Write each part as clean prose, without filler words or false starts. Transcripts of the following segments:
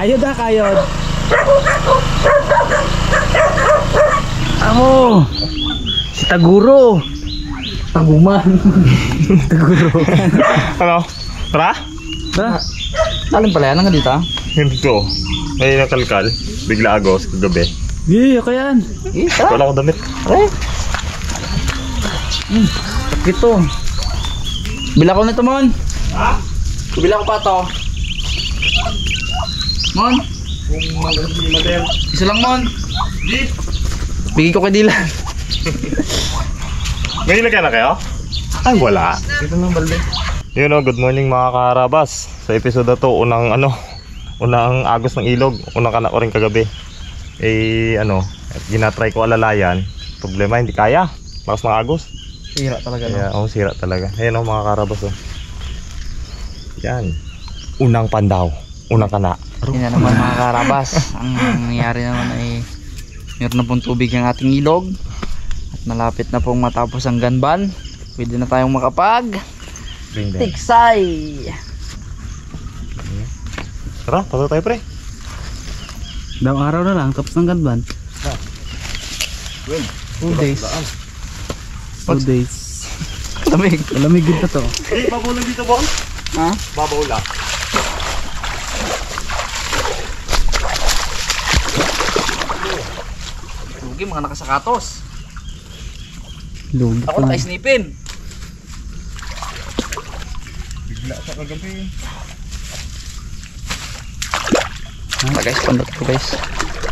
Kayod ha, kayod. Amo. Si Taguro. Taguman. Taguro. Ano? Tara? Tara. Talim pala yan, hanggang dito ha? Hindi ko. May nakalkal. Bigla agos kagabi. Iya, ako yan. Wala ko damit. Ito. Bila ko na ito, Mon. Ha? Bila ko pa ito. Mon. Isa lang, Mon. Bigay ko kay Dylan. May ilagay na kayo? Ay, wala. Dito nang balde. Yun o, good morning mga kaharabas. Sa episode na to, unang agos ng ilog. Unang kanak ko rin kagabi. Ginatry ko alalayan. Problema, hindi kaya. Lakas ng agos. Sira talaga, no? Sira talaga. Ayan o mga kaharabas o. Yan. Unang pandaw. Unang kanak. Yun na naman mga karabas. Ang nangyari naman ay meron na pong tubig ang ating ilog. At malapit na pong matapos ang ganban. Pwede na tayong makapag tiksay. Tara, pato tayo pre. Daw araw na lang tapos ng ganban. 2 days. 2 days. Lamig. Lamig din na to. Babaw lang dito, Bon? Ha? Babaw lang. Lugi mga nakasakatos. Lugi Ako naka-snipin. Bigla sa kagabi. Guys, pandot ko guys.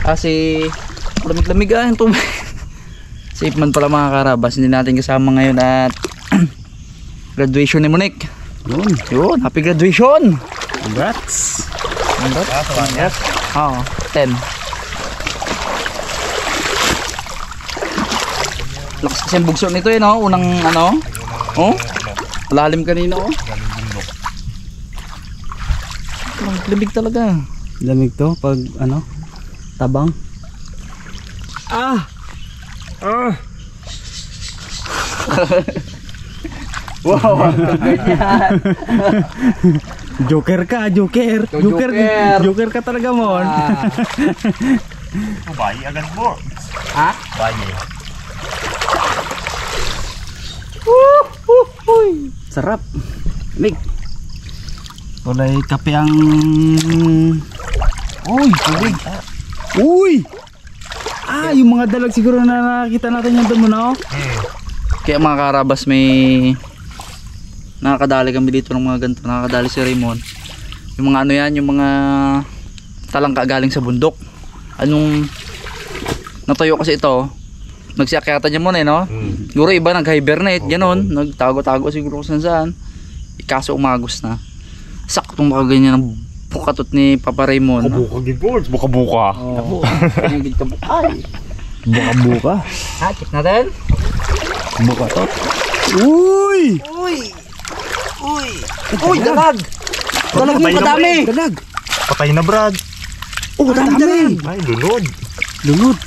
Kasi lamig-lamig yung tubig. Safe man pala mga karabas. Hindi natin kasama ngayon at graduation ni Monique. Yun, happy graduation. Congrats. Yes. Oo, 10. Lakas kasi ang bugso nito no? Unang ano? Oh? Malalim kanina oh. Lamig talaga. Lamig to pag ano? Tabang. Wow, Joker ka, Joker. Joker. Joker ka talaga, Mon. Bayi agad mo. Ha? Bayi. Sarap. Lamig. Kulay kape ang tubig. Uy! Yung mga dalag siguro na nakita natin yan doon muna, oh. Kaya mga karabas may nakakadali kami dito ng mga ganito. Nakakadali si Raymond. Yung mga ano yan, yung mga talangka galing sa bundok. Anong natuyo kasi ito, nagsiakyatan niya muna no? Siguro iba nag-hibernate, gano'n. Nagtago-tago siguro kung saan. Kaso umagos na. Saktong makaganyan ng bukatot ni Papa Raymond. Buka-buka. buka-buka. Ha, check natin. Buka to. Uy! Uy, dalag! Dalag yung kadami! Dalag! Patay na, Brad. Dami! Ay, lunod. Lunod.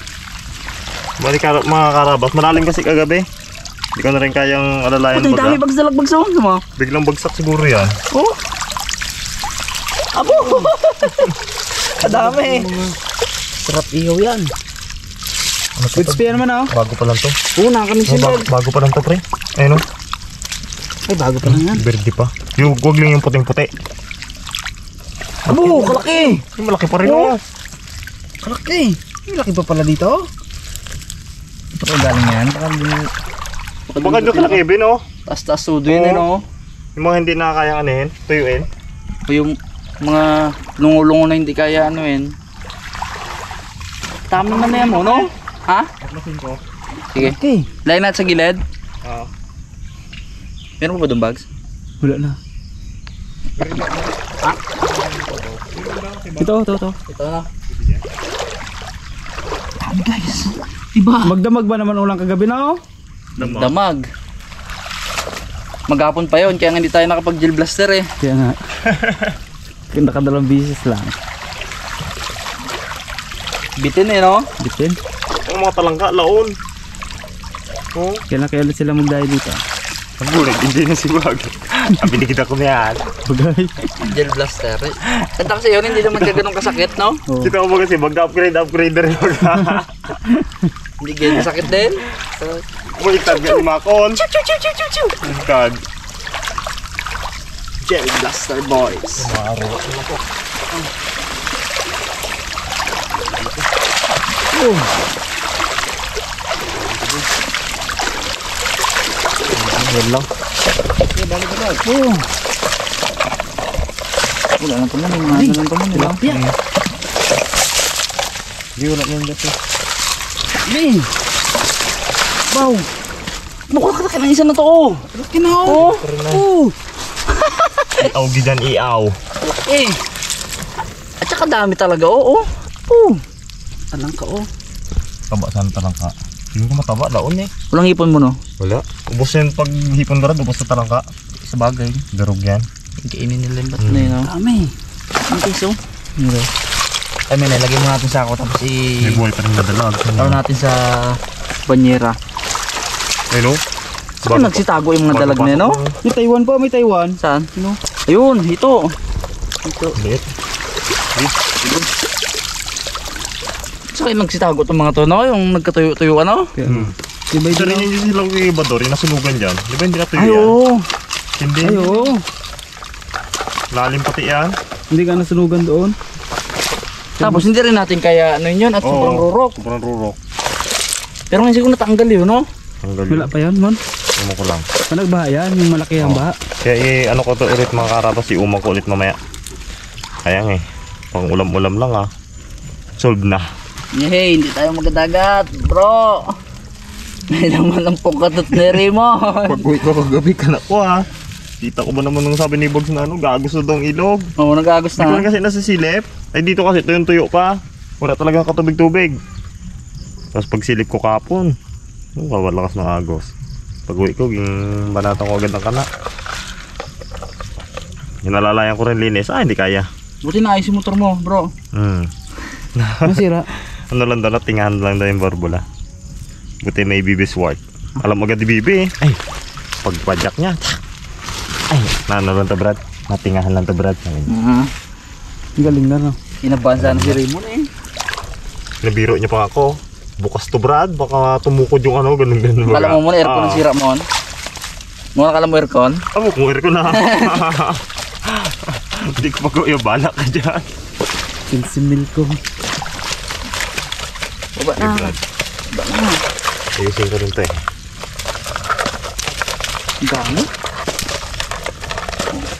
Balik mga karabas. Malalim kasi kagabi. Hindi ko na rin kayang alalayan Puto yung dami bagsalag-bagsawan mo. Biglang bagsak siguro yan. Oh! Abo! Kadami! Sarap ihaw yan. Good spear naman, oh. Bago pa lang to. Nakakamisin din. Bago pa lang to, pre. Ayun o. Ay, bago pa lang yan. Verde pa. Huwag lang yung puting-puti. Abo, kalaki! Yung malaki pa rin o. Kalaki! May laki pa pala dito. Ito ko galing yan. Baka doon kalaki, Ben o. Taas-taas sudo yun no? Yung mga hindi na kayang anuhin, tuyuin. O yung mga lungo-lungo na hindi kaya ano yun. Tama naman na yan mo, no? Ha? ko. Sige. Okay. Lain natin sa gilid. Oo. Meron pa ba doon bags? Wala na. Ha? Ito. Ito na. Dami guys. Diba? Magdamag ba naman ulang kagabi na, oh? Damag. Maghapon pa yun, kaya hindi tayo nakapag-gel blaster eh. Kaya nga. Kaya nakadalawang bisis lang. Bitin eh no? Bitin. Ang mga talangka, laon. Kailan kaya ulit sila magdayo dito? Ang bulag, hindi na si Wag. Binigyan ko na yan. Bagay. Gel blaster. Kanta kasi yun, hindi naman ganun kasakit, no? Oh. Kita ko ba kasi mag-upgrade na rin mag Hindi ganyan kasakit din. Buliktad nga ni Makon. Buliktad. Gel blaster boys. Maro. Yan lang. Oh. Wala lang tuman, yung mga ganun tuman, di ba? Hindi wala yan dito. Hey. Wow. Mukha ka ng isa na to, oh. Laki na oh. Oh. Iaw gidan iaw. Eh. At saka dami talaga, oh. Oh. Talang ka oh. Taba sana talangka. Hindi ko mataba daon eh. Walang hipon mo, no? Wala. Ubos yan pag hipon darad, ubos na talangka. Sa bagay. Darog yan. Kainin nila yung ba't na yun, no? Dami. Ang piso. Okay. Ay, may nalagay mo natin sa ako, tapos May buhay pa rin nadalag. taro natin sa banyera. Ay no? Saan nagsitago yung mga dalag na yun, no? May Taiwan po, may Taiwan. Saan? Sino? Ayun, ito. Ito. Liit. Saan kayo nagsitago itong mga to, no? Yung nagkatuyo-tuyo, ano? Diba Ito rin yun? yung silang ibador, yung nasunugan dyan. Di ba hindi natuyo Ay, yan? oo. Hindi. Ay oh. Lalim pati yan. Hindi ka nasunugan doon. Tapos hindi rin natin kaya ano yun at sobrang rurok. Sobrang rurok. Pero ngayon siguro natanggal yun, no? Ang galing. Wala pa yan, man. Umang ko lang. Panagbaha yan, yung malaki ang baha. Kaya ano ko to ulit mga karabas, umang ko ulit mamaya. Kaya pang ulam-ulam lang Solve na. Hey, hindi tayo magadagat, bro. May naman ang pungkatot ni Raymond. Pag-uwi ko kagabi ka na ko Kita ko ba naman nung sabi ni Bogs na gagos na daw ang ilog. Oo, nag-agos Di ko na. lang kasi nasisilip. Ay dito kasi tuyo pa. Wala talagang katubig-tubig. Tapos pag silip ko kapon, wawalakas ng agos. Pag uwi ko, banatan ko agad ng kana. Nalalayan ko rin linis. Hindi kaya. Buti na ayos yung motor mo, bro. Masira. Ano lang daw, tingahan lang daw yung barbula. Buti may BB Swart. Alam agad ni BB Ay, pagpadyak niya. Ay, ano lang to Brad? Matingahan lang to Brad. Ang galing na no. Inabansa na si Raymond eh. Nabiro niya pa ako. Bukas to Brad, baka tumukod yung ganun-ganun. Kala mo muna aircon ang sira mo. Muna kala mo aircon? Kung aircon na. Hindi ko pag-uwi, balak ka dyan. Sinsimil ko. Baba na. Brad, Baba na. ayusin ko rin to Dami.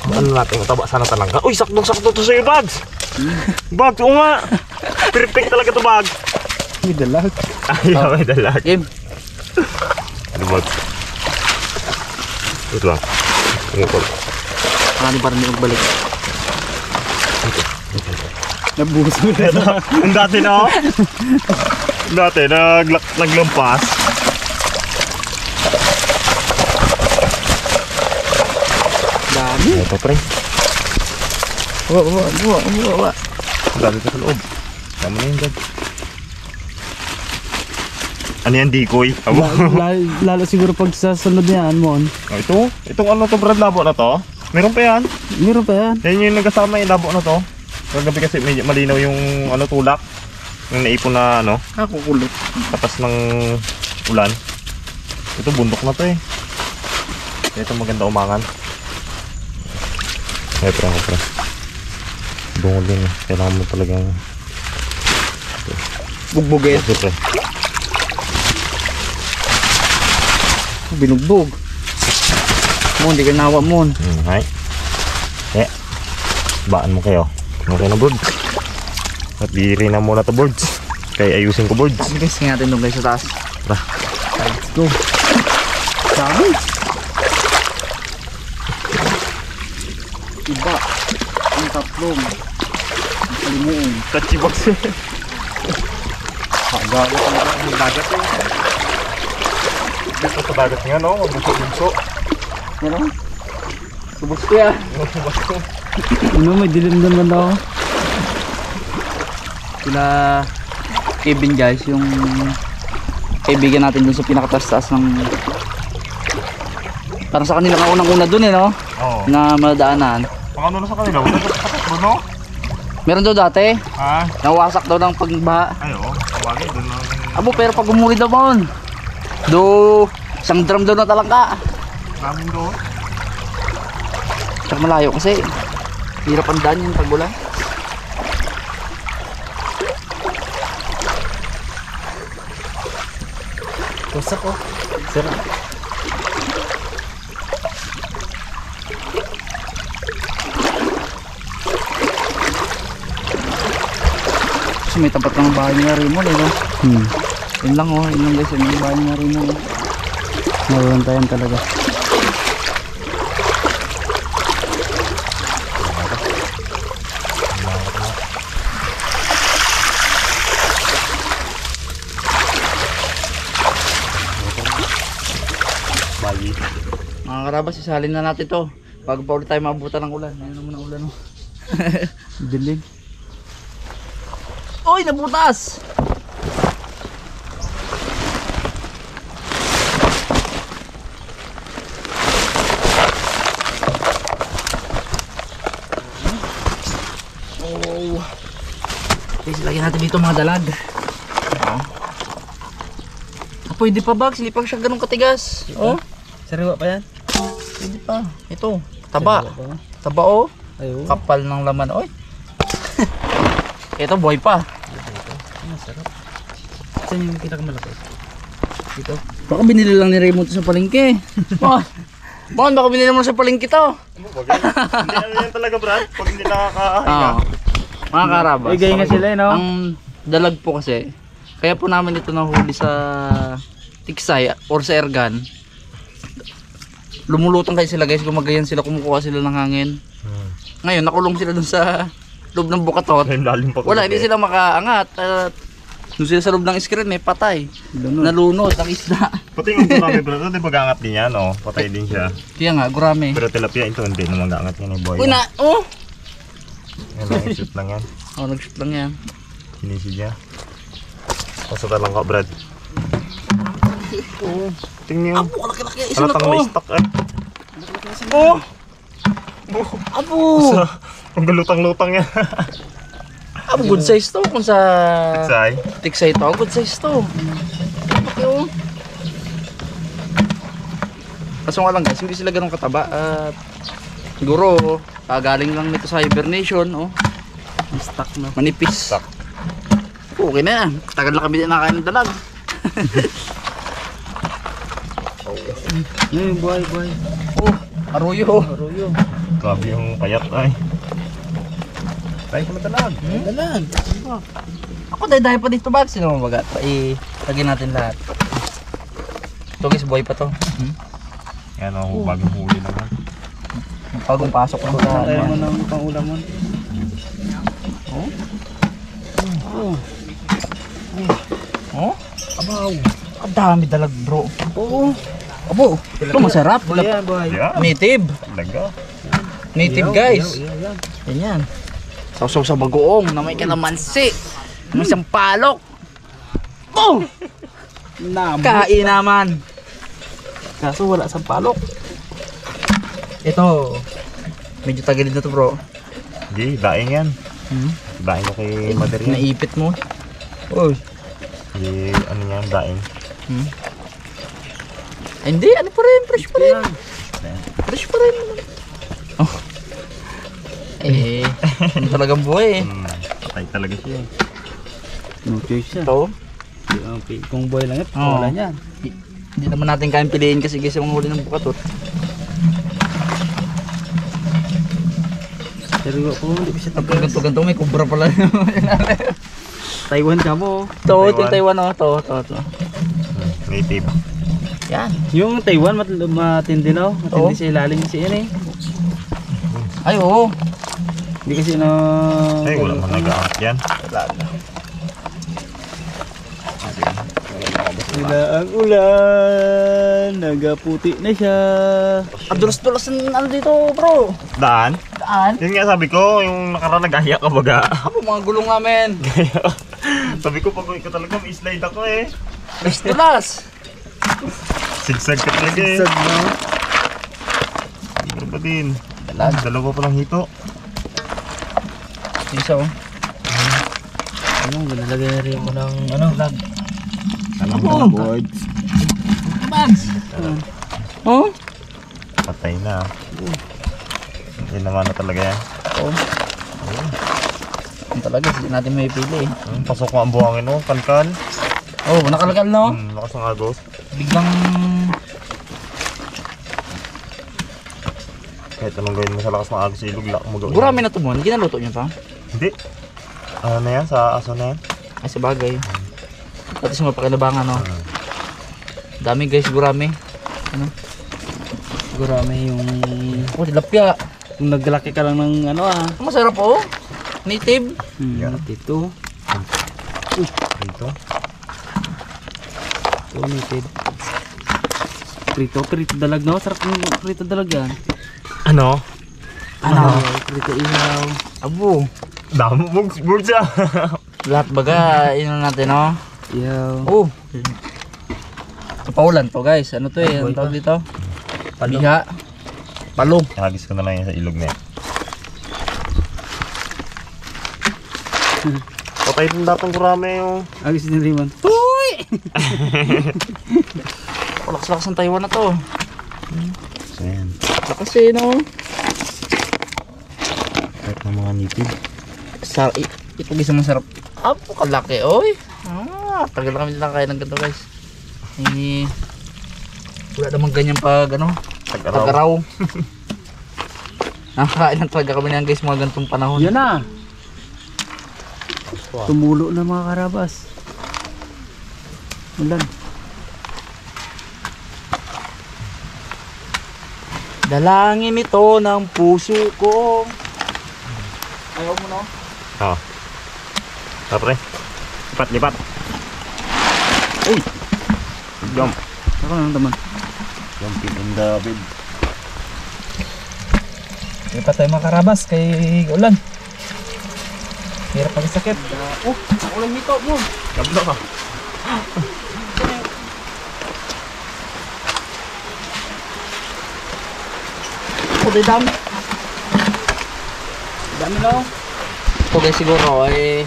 Ano natin, mataba sana talangka. Uy, saktong-sakto to sa'yo, Bags. Bags, oo nga. Perfect talaga to, Bags. May dalag. Ayaw, may dalag. Game. Ano, Bags? Ito lang. Tingnan. Ano pa rin magbalik. Nabuhos mo na. Ang dati na, dati, naglampas. Dami. Ito, pre. Baba. Ang dami ka sa loob. Tama na yun, Dad. Ano yan, decoy? Abo. Lalo siguro pag sa sunod niyan, Mon. Itong ano to, Brad, labo na to. Meron pa yan. Meron pa yan. Yan yung nagkasama yung labo na to. Kagabi kasi medyo malinaw yung tulak. Yung naipon na Kakukulot. katas ng ulan. Ito bundok na to eh. Ito maganda umangan. Ay, pre. Bungol din eh. Kailangan mo talagang Bugbugin. Ito, pre. Binugbog. Mon, di ka nawa, Mon. Hay. Baan mo kayo. Okay na, birds. At di rin na muna to, birds. Kaya ayusin ko, birds. Guys, natin doon guys sa taas. Tara. Let's go. Dami. Iba. Ang tatlong. Ang kalimuon. Touchy box. Gagat ang dagat eh. Gusto sa dagat nga, no? Bunso-bunso. Ano? Subos ko yan. Ano, may dilim naman daw. Sila Kevin guys, yung kaibigan natin dun sa pinakataas-taas ng... Parang sa kanila ka unang-una dun eh, no? Oo. na madaanan. Baka ano na sa kanila, wala na sa doon, no? Meron daw dati, Ha? nawasak daw ng pagbaha. Ay, oo. Sabagay, doon lang. Abo, pero pag umuli daw mo, isang drum daw na talangka. Namin doon. Tsaka malayo kasi. Hirap ang daan yung pag-ulan. Wasak oh. Sarap. Kasi may tapat ng bahay ni Raymond eh, no? Yun lang oh, yun lang guys, yun yung bahay ni Raymond. Nawalantayan talaga. Bayi. Mga karabas, isalin na natin to. Bago pa ulit tayo maabutan ng ulan. Ayun naman ang ulan oh. Dilim. Uy, nabutas! Oh. Okay, lagyan natin dito mga dalag. Oh. Pwede pa ba? Silipang siya ganun katigas. Oh, Sariwa pa yan? pwede pa. Ito, taba. Sariwa pa. Taba oh. Ayun. Kapal ng laman. Oy. Ito, buhay pa. Masarap. Saan yung pinakamalaki? Dito. Baka binili lang ni Raymond sa palengke. Baka binili mo sa palengke to. Ano ba, guys? Hindi ano yan talaga, Brad. Pag hindi nakakahinga. Mga karabas. Igay nga sila no? Ang dalag po kasi, kaya po namin ito nahuli sa Tiksay or sa Ergan. Lumulutang kayo sila guys, gumagayan sila, kumukuha sila ng hangin. Ngayon, nakulong sila dun sa loob ng bukatot. Ngayon lalim pa. Wala, hindi sila makaangat. Doon sila sa loob ng screen, may patay. Nalunod ang isda. Pati yung gurami, Brad. Ito, di mag-aangat din yan, oh. Patay din siya. Kaya nga, gurame. Pero tilapia, ito hindi na mag-aangat yan, eh, boy. Uy na, oh! Yan lang, shoot lang yan. Oh, nag-shoot lang yan. Sinisi niya. Pasukan lang ka, Brad. Oo. Tingnan Abo, yun. kalaki-laki. Isa na Halatang to. may stock, eh. Oh! Abo! Kung galutang-lutang yan. Abo, good size to. Kung sa Say. Tiksay to, good size to. Laki oh. Kaso nga lang guys, hindi sila ganun kataba. At siguro, kagaling lang nito sa hibernation. Oh. Stock na. Manipis. Stock. Okay na yan. Tagal na kami din nakain ng dalag. Ngayon, buhay. Oh, aruyo. Aruyo. Grabe yung payat, ay. Tayo ko na talag. Dalag. Ako dahil pa dito ba? Sino mabagat? Lagyan natin lahat. Ito guys, buhay pa to. Yan, oh, bagong huli naman. Bagong pasok lang sa... Tayo mo ng pangulam mo. Oh? Abaw. Ang dami dalag bro. Oo. Abo, ito masarap. Buhay, buhay. Yan. Native. Talaga. Native guys. Ganyan. Sausaw sa bagoong na may kalamansi. May isang palok. Oh! Kain naman. Kaso wala sa palok. Ito. Medyo tagilid na to bro. Hindi, daing yan. Daing ko kay Mother yan. Naipit mo. Uy. Hindi, ano yan, daing. Ay, hindi, ano pa rin, fresh pa rin. Fresh pa rin. Oh. Eh, ano talagang buhay eh. Patay talaga siya. No choice siya. Ito. Okay. Kung buhay lang ito, Oo. wala niyan. Hindi naman natin kayang piliin kasi guys yung huli ng bukatot. Sariwa po, hindi ko siya Tapos ganito may kubra pala. Taiwan ka mo. Ito, ito yung Taiwan oh. Ito. Native. Yan. Yung Taiwan matindi na. Matindi Oo. sa ilalim kasi yan eh. Ay oo. Hindi kasi na... Ay, wala man nag-aangat yan. Sila ang ulan, nagaputi na siya. Adulas-dulas ng ano dito bro. Daan? Daan? Yun nga sabi ko, yung nakaraan nag-ahya ka baga. Ako mga gulong namin. Sabi ko, pag uwi ko talaga, may slide ako eh. Adulas. Sigsag ka talaga eh. Sad na. Pero ba din? Lag. Dalawa pa lang hito. Isa oh. Ano, lalagay rin mo ng ano, lag. Alam Abo. mo, boys. Oh? Patay na. Yan naman na talaga yan. Oo. Yan talaga, hindi natin may pili eh. Pasok ko ang buhangin, oh. Kalkal. Oh, nakalakal no? Lakas ng agos. Biglang... Kahit anong gawin mo sa lakas ng agos, ilog lang mo gawin. Gurami na ito mo, hindi naluto nyo pa? Hindi. Ano na yan? Sa aso na yan? Ay, sa bagay. At sa mapakinabangan no? Dami guys, gurami. Ano? Gurami yung... Oh, tilapia. Kung naglalaki ka lang ng ano Masarap oh. Native. Yan. Dito. Dito. Ito, native. Prito dalag no? Sarap ng prito dalag yan. Ano? Ano? Prito ihaw. Abo. Damo birds ah. Lahat baga, yun natin no? Ihaw. Oh. Paulan to guys. Ano to eh? Ang tawag dito? Paliha. Palo. Hagis ko na lang yan sa ilog na yan. Patay din datang kurame yung... Agis din rin man. Lakas-lakas ng Taiwan na to. So yan. Lakas eh no? Kahit ng mga native. Ito guys ang masarap. Apo kalaki oy. Tagal na kami lang kaya ng ganito guys. Wala namang ganyan pag ano. Tag-araw. Nakakain lang talaga kami niyan guys mga ganitong panahon. Yan na. Tumulo na mga karabas. Ulan. Dalangin ito ng puso ko. Ayaw mo no? Oo. Tapre. Lipat. Uy! Jump. Ako na naman. Jumping in the bed. Lipat tayo mga karabas kay ulan. Hirap pag-sakit. Oh, ang ulan nito mo. Kablo ka. Oh, dami. Dami no? Ito guys siguro ay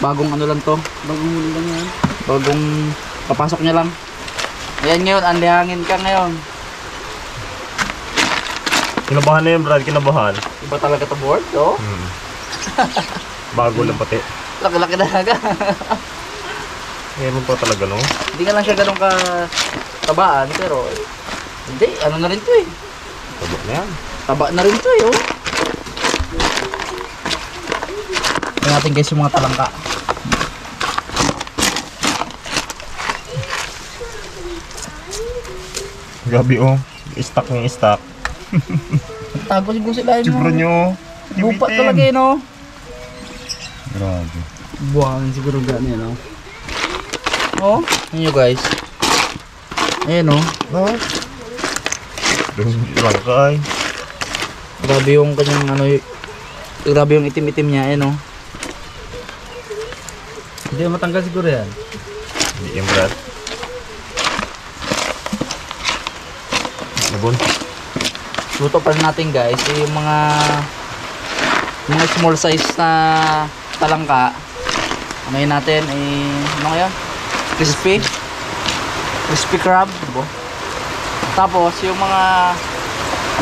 bagong ano lang to. Bagong huli lang yan. Bagong papasok niya lang. Ayan ngayon, andihangin ka ngayon. Kinabahan na yan, Brad. Kinabahan. Iba talaga to board, oh. Bago lang pati. Laki-laki talaga. Meron pa talaga, no? Hindi nga lang siya ganun ka tabaan, pero hindi, ano na rin to eh. Taba na yan. Taba na rin to eh, oh. Tingnan natin guys yung mga talangka. Gabi, oh. Stock ng stock. Tago siguro sila yun. Siguro nyo. Bupat talaga eh, no? Grabe. Buwangan siguro gano'n yan. Oh, yun nyo guys. Ayan oh. No? Lang ka ay. Grabe yung kanyang ano, grabe yung itim-itim niya, ayan oh. Hindi matanggal siguro yan. Hindi yung Brad. Nabon. Luto pa rin natin guys, yung mga small size na talangka. Ano yun natin, ano kaya? Crispy crab, diba? Tapos yung mga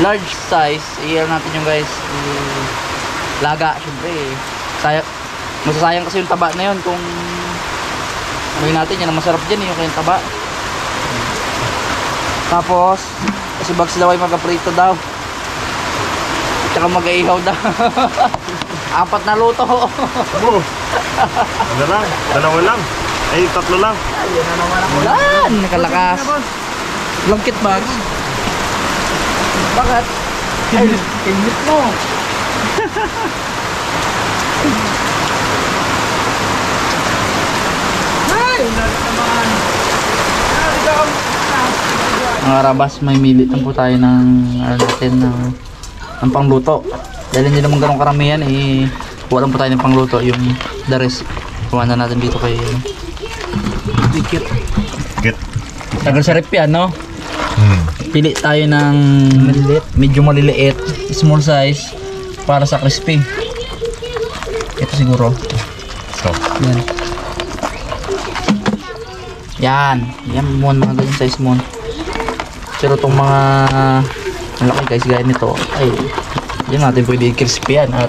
large size, i-ano natin yung guys, laga, syempre masasayang kasi yung taba na yun kung ano yun natin, yan ang masarap dyan yung kayong taba. Tapos kasi Bags daw ay magkaprito daw, tsaka mag-ihaw daw. 4 na luto. Ano lang? Dalawa lang. Ay, 3 lang. Ayun na naman ang ulan. Nakalakas. Langkit Bags. Bakit? Ay, init mo. Ay, nalit naman. Mga rabas, may milit lang po tayo ng ano natin ng pangluto. Dahil hindi naman ganun karamihan wala po tayo ng pangluto, yung the rest kuha na natin dito kay Dikit. Get. tagal sa rep yan, no? Pili tayo ng medyo maliliit, small size para sa crispy. Ito siguro. So, Yan. Yan. Yan mon, mga ganyan size mon. Pero itong mga malaki guys, gaya nito, ay yan natin pwede crispy yan at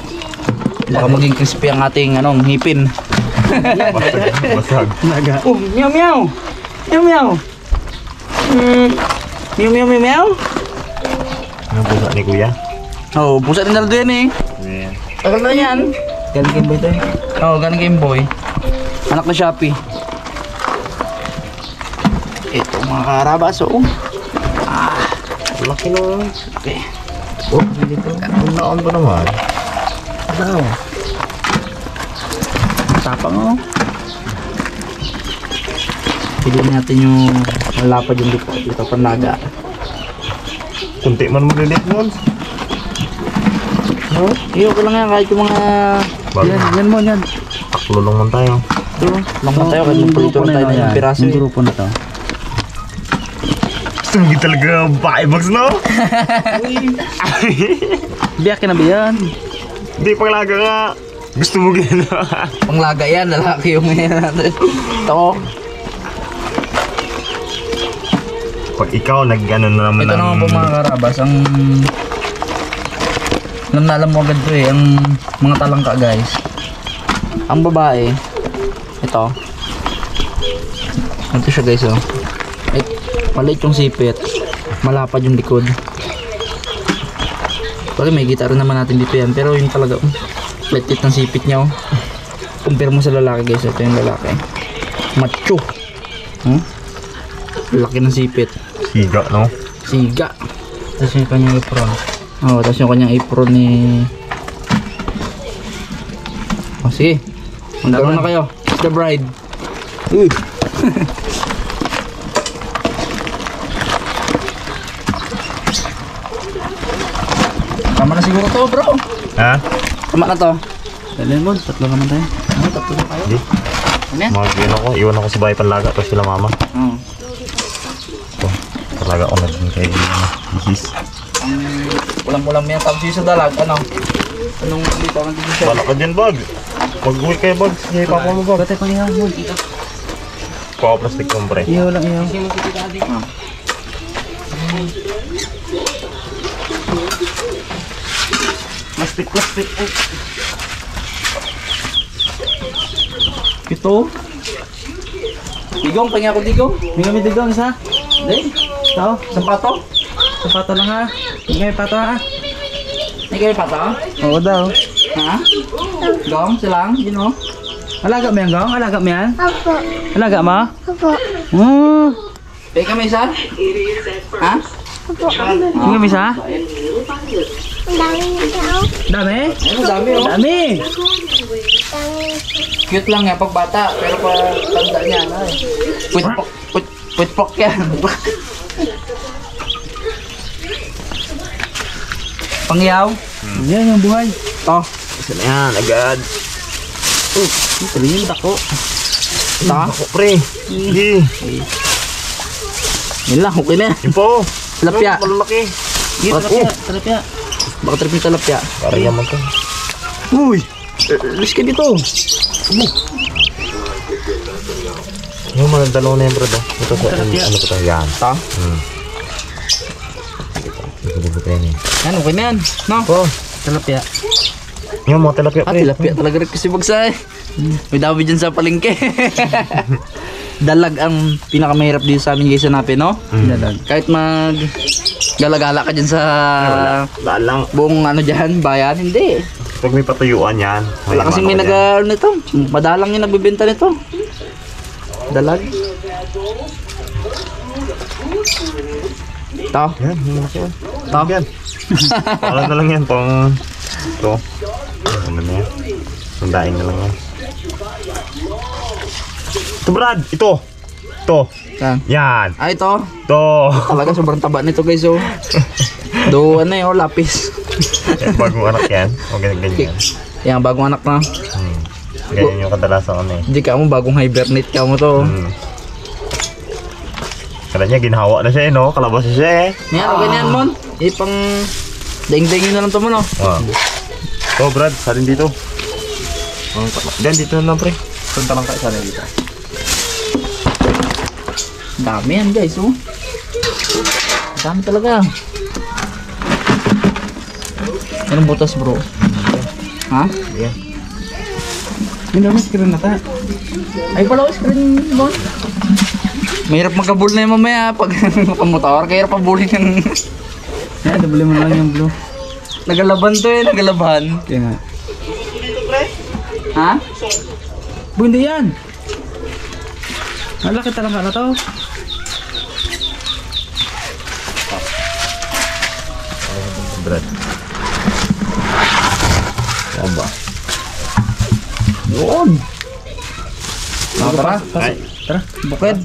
baka maging crispy ang ating ngipin. basag. Naga. Oh, meow meow. Meow meow. Meow meow meow meow. Ano pusa ni kuya? Oh, pusa din naldo yan eh. Ayan. Tagal na yan. Galing Game Boy to eh. Oh, galing Game Boy. Anak na Shopee. Ito mga karabas, oh. Laki no. Okay. Oh, dito. Ang naon pa naman. Ano? Tapang, oh. Piliin natin yung malapad yung dito panlaga. Kunti man malilit nun. No? Iyo ko lang yan kahit yung mga Yan mo, yan. Taklo lang man tayo. ito. Lang pa tayo kahit magpulito na tayo ng ilang piraso. Yung grupo na to. Gusto mo talaga backbox no? Biyak na ba yan? Hindi panglaga nga. Gusto mo gano'n. Panglaga yan, lalaki yung yan natin. Ito. Pag ikaw nag-ano na naman Ito naman po mga karabas, ang alam na alam mo agad to eh, ang mga talangka guys. Ang babae, ito. Ito siya guys oh. Maliit yung sipit, malapad yung likod. Pag may gitara naman natin dito yan, pero yung talaga liit ng sipit niya oh. Compare mo sa lalaki guys, ito yung lalaki. Macho. Laki ng sipit. Siga no? Siga. Tapos yung kanyang apron. Oh, tapos yung kanyang apron ni... Oh, sige. Magkaroon na kayo. It's the bride. Uy. Tama na siguro to, bro. Ha? Tama na to. Dalhin mo, tatlo naman tayo. Ano, tatlo na kayo. Hindi. Ano yan? Mag-iwan ako. Iwan ako sa bahay panlaga. Tapos sila mama. Oo. Ito. Talaga ako naging kay Isis. Ulam-ulam yan. Tapos yung sa dalag, ano? Anong dito? Anong dito siya? Wala ka dyan bag. Mag-uwi kayo bag. Sige, papa mo bag. Batay pang ihaw mo. Papa-plastic kompre. Ihaw lang ihaw. Plastic. Ito. Digong, pahinga ko digong. May kami digong isa. Hindi. Ito. Sampato. Sapato lang ha. May kami pato ha. Hindi kayo pato? Oo daw. Ha? Gong, silang, you know. Alaga mo yan, Gong? Alaga mo yan? Opo. Alaga mo? Opo. Oo. Pay kami isa? Ha? Opo. May kami isa? Ang daming tao. Dami? Ano, dami oh. Dami. Cute lang yan pag bata, pero pag tanda niya, ay. Putpok yan. Pangyaw? Yan yung buhay. Oh. Isa na yan, agad. Ito rin yung dako. Ito? Ako pre. Sige. Yun lang, okay na. Yun po. Tilapia. Malalaki. Sige, Oh. talapya. Baka trip yung talapia. Kariya mo to. Uy! Alis ka dito. Yung mga dalawa na yung brad. Ito sa ano ko tayo yan. Ito? Ito tayo niya. Yan, okay na yan. No? Oh, Talapya. yung mga tilapia Ah, pre. tilapia talaga rin kasi bagsa eh. May dami dyan sa palengke. Dalag ang pinakamahirap dito sa amin guys hanapin, no? Dalag. Kahit mag gala-gala ka dyan sa Daan lang. buong ano dyan, bayan, hindi. Pag may patuyuan yan. Wala kasi may nag nito. Madalang yung nagbibenta nito. Dalag. Ito. Yan, yung malaki yan. Ito. Yan. Wala na lang yan pang... Ito. Ano na yan? Sundain na lang yan. Ito Brad! Ito! Ito! Saan? Yan! Ah, ito. Ito! Talaga sobrang taba nito guys, oh. Do ano yun, lapis. Bagong anak yan. O ganyan. Yan, bagong anak na. Ganyan yung kadalasan ano eh. Hindi ka mo, bagong hibernate ka mo to. Kala niya, ginhawa na siya no? Kalabas na siya Yan, okay na yan, Mon. Ipang daing-daingin na lang to, Mon, oh. Oh, Brad, salin dito. Diyan, dito na lang, pre. Punta lang kayo, salin dito. Dami yan, guys, oh. Dami talaga. Anong butas, bro? Ha? Yan. Hindi naman screen na ta. Ay pala, screen, Mon. Mahirap magkabul na yung mamaya pag makamotor. Kaya pabulin yung... Yan, double mo na lang yung blue. Nagalaban to eh, nagalaban. Kaya nga. Ha? Bu, hindi yan. Malaki talaga na to. Brad. Ano ba? Yun. Tara, Ay, Tara. bukid.